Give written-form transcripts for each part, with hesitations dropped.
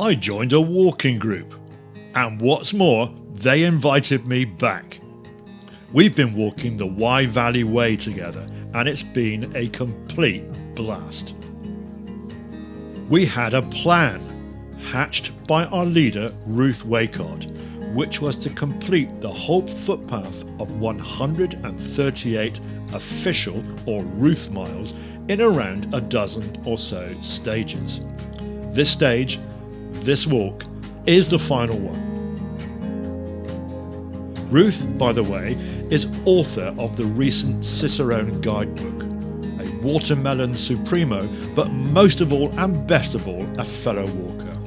I joined a walking group, and what's more, they invited me back. We've been walking the Wye Valley Way together, and it's been a complete blast. We had a plan, hatched by our leader Ruth Waycott, which was to complete the whole footpath of 138 official or Ruth miles in around a dozen or so stages. This stage, this walk, is the final one. Ruth, by the way, is author of the recent Cicerone guidebook, a watermelon supremo, but most of all and best of all, a fellow walker.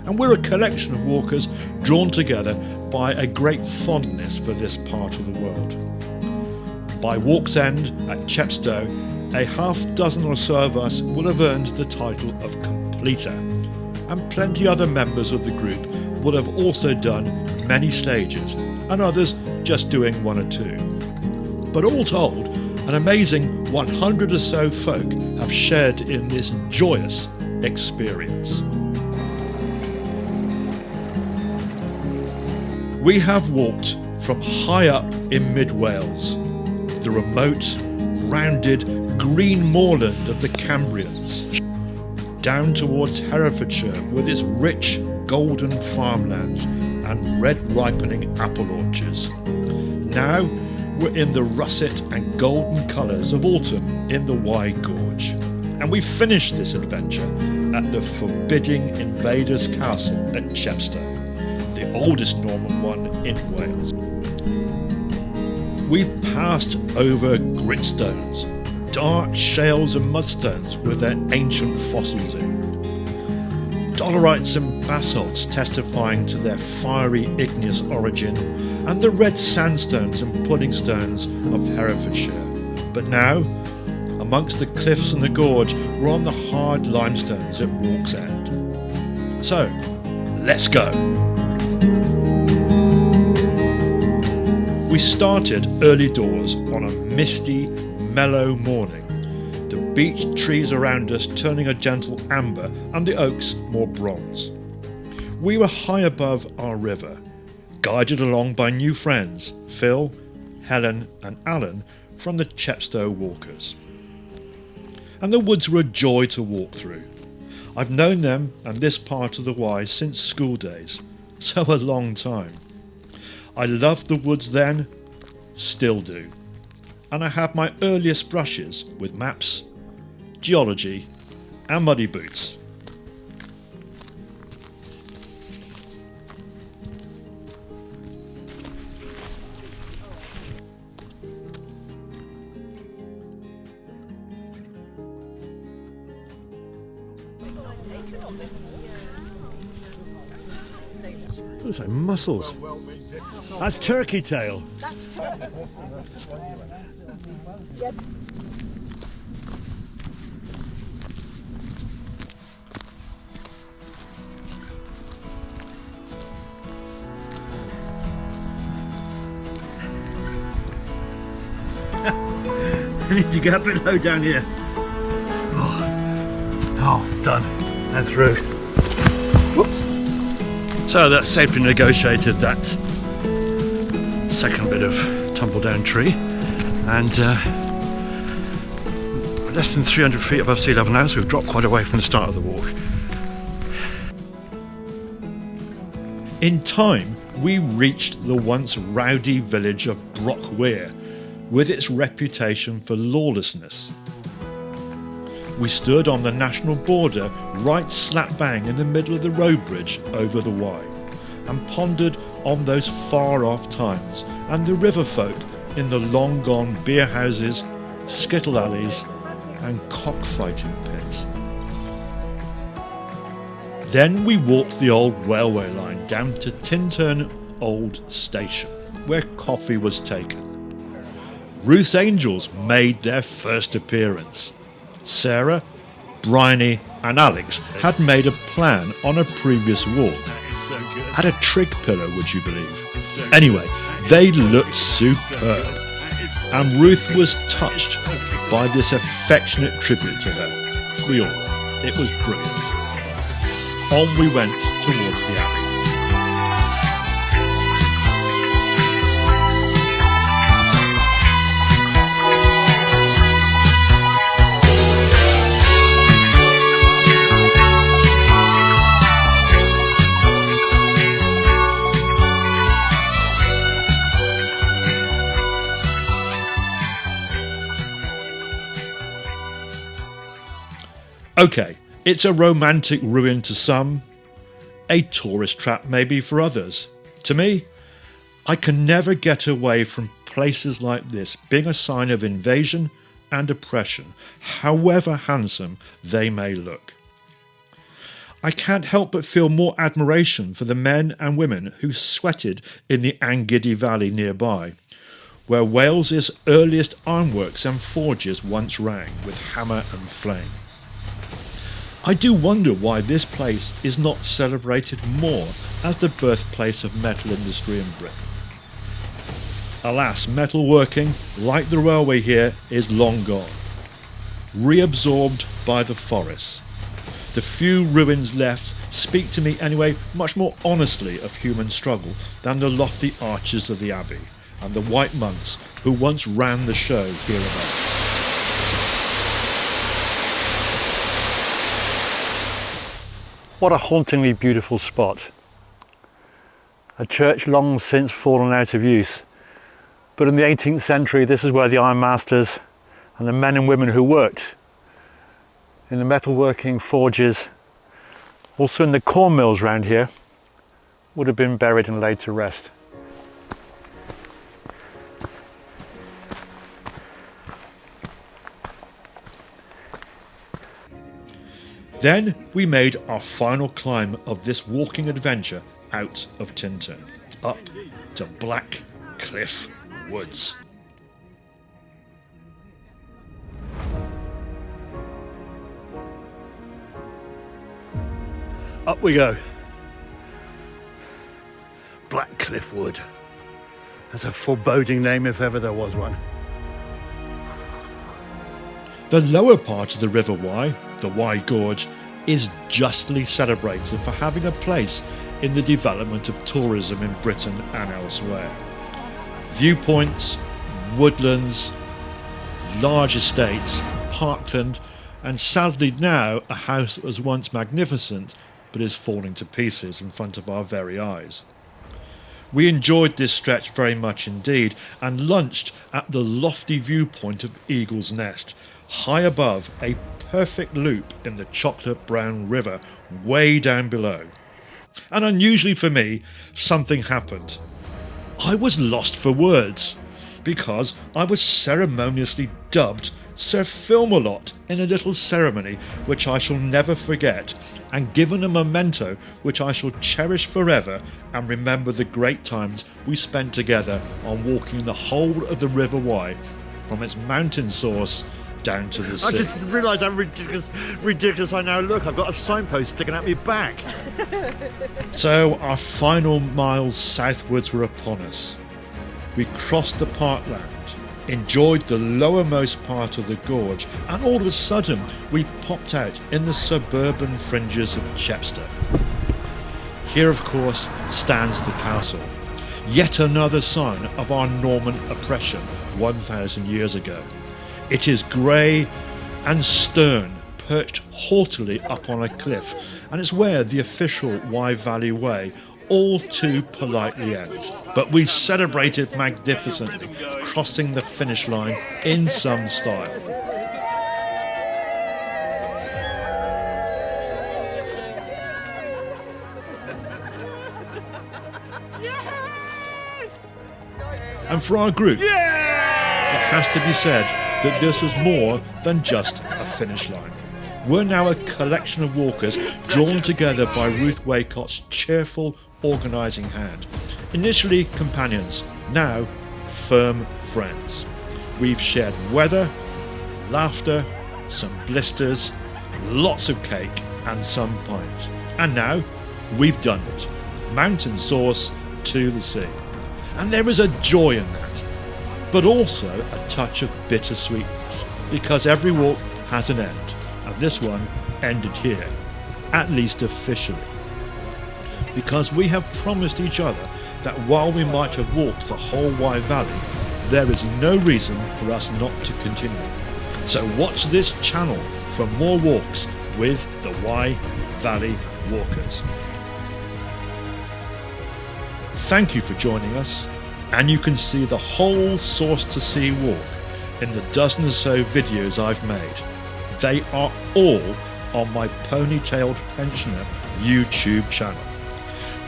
And we're a collection of walkers drawn together by a great fondness for this part of the world. By walk's end at Chepstow, a half dozen or so of us will have earned the title of completer, and plenty other members of the group will have also done many stages, and others just doing one or two. But all told, an amazing 100 or so folk have shared in this joyous experience. We have walked from high up in mid-Wales, the remote, rounded green moorland of the Cambrians, down towards Herefordshire with its rich golden farmlands and red ripening apple orchards. Now we're in the russet and golden colours of autumn in the Wye Gorge, and we finished this adventure at the forbidding invaders' castle at Chepstow, the oldest Norman one in Wales. We passed over gritstones, dark shales and mudstones with their ancient fossils in, dolerites and basalts testifying to their fiery igneous origin, and the red sandstones and pudding stones of Herefordshire. But now, amongst the cliffs and the gorge, we're on the hard limestones at Walk's End. So, let's go! We started early doors on a misty, mellow morning, the beech trees around us turning a gentle amber and the oaks more bronze. We were high above our river, guided along by new friends, Phil, Helen and Alan from the Chepstow Walkers. And the woods were a joy to walk through. I've known them and this part of the Wye since school days, so a long time. I loved the woods then, still do, and I had my earliest brushes with maps, geology and muddy boots. Looks like mussels. That's turkey tail. That's turkey. Yep. I need to get a bit low down here. Oh, done and through. Whoops. So that safely negotiated that second bit of tumble down tree, and less than 300 feet above sea level now, so we've dropped quite away from the start of the walk. In time, we reached the once rowdy village of Brockweir, with its reputation for lawlessness. We stood on the national border right slap bang in the middle of the road bridge over the Wye, and pondered on those far off times and the river folk in the long gone beer houses, skittle alleys and cockfighting pits. Then we walked the old railway line down to Tintern Old Station, where coffee was taken. Ruth's Angels made their first appearance. Sarah, Bryony and Alex had made a plan on a previous walk. At a trig pillar, would you believe? Anyway, they looked superb, and Ruth was touched by this affectionate tribute to her. We all were. It was brilliant. on we went towards the Abbey. Okay, it's a romantic ruin to some, a tourist trap maybe for others. To me, I can never get away from places like this being a sign of invasion and oppression, however handsome they may look. I can't help but feel more admiration for the men and women who sweated in the Angiddy Valley nearby, where Wales's earliest ironworks and forges once rang with hammer and flame. I do wonder why this place is not celebrated more as the birthplace of metal industry in Britain. Alas, metalworking, like the railway here, is long gone, reabsorbed by the forests. The few ruins left speak to me anyway much more honestly of human struggle than the lofty arches of the Abbey and the white monks who once ran the show hereabouts. What a hauntingly beautiful spot. A church long since fallen out of use, but in the 18th century this is where the ironmasters and the men and women who worked in the metalworking forges, also in the corn mills round here, would have been buried and laid to rest. Then we made our final climb of this walking adventure out of Tintern, up to Black Cliff Woods. Up we go. Black Cliff Wood. That's a foreboding name if ever there was one. The lower part of the River Wye, the Wye Gorge, is justly celebrated for having a place in the development of tourism in Britain and elsewhere. Viewpoints, woodlands, large estates, parkland, and sadly now a house that was once magnificent but is falling to pieces in front of our very eyes. We enjoyed this stretch very much indeed and lunched at the lofty viewpoint of Eagle's Nest, high above a perfect loop in the chocolate brown river way down below. And unusually for me, something happened. I was lost for words because I was ceremoniously dubbed Sir Film-a-Lot in a little ceremony which I shall never forget, and given a memento which I shall cherish forever and remember the great times we spent together on walking the whole of the River Wye from its mountain source down to the sea. I just realised how ridiculous I now look. I've got a signpost sticking out my back. So our final miles southwards were upon us. We crossed the parkland, enjoyed the lowermost part of the gorge, and all of a sudden we popped out in the suburban fringes of Chepstow. Here of course stands the castle, yet another sign of our Norman oppression 1,000 years ago. It is grey and stern, perched haughtily up on a cliff, and it's where the official Wye Valley Way all too politely ends. But we celebrated magnificently, crossing the finish line in some style. And for our group, it has to be said that this was more than just a finish line. We're now a collection of walkers drawn together by Ruth Waycott's cheerful organising hand. Initially companions, now firm friends. We've shared weather, laughter, some blisters, lots of cake and some pints. And now we've done it. Mountain source to the sea. And there is a joy in that, but also a touch of bittersweetness, because every walk has an end, and this one ended here. at least officially. Because we have promised each other that while we might have walked the whole Wye Valley, there is no reason for us not to continue. So watch this channel for more walks with the Wye Valley Walkers. Thank you for joining us, and you can see the whole Source to Sea walk in the dozen or so videos I've made. They are all on my Ponytailed Pensioner YouTube channel,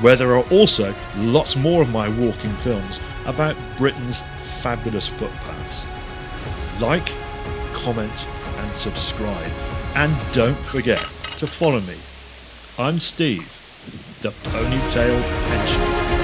where there are also lots more of my walking films about Britain's fabulous footpaths. Like, comment and subscribe, and don't forget to follow me. I'm Steve, the Ponytailed Pensioner.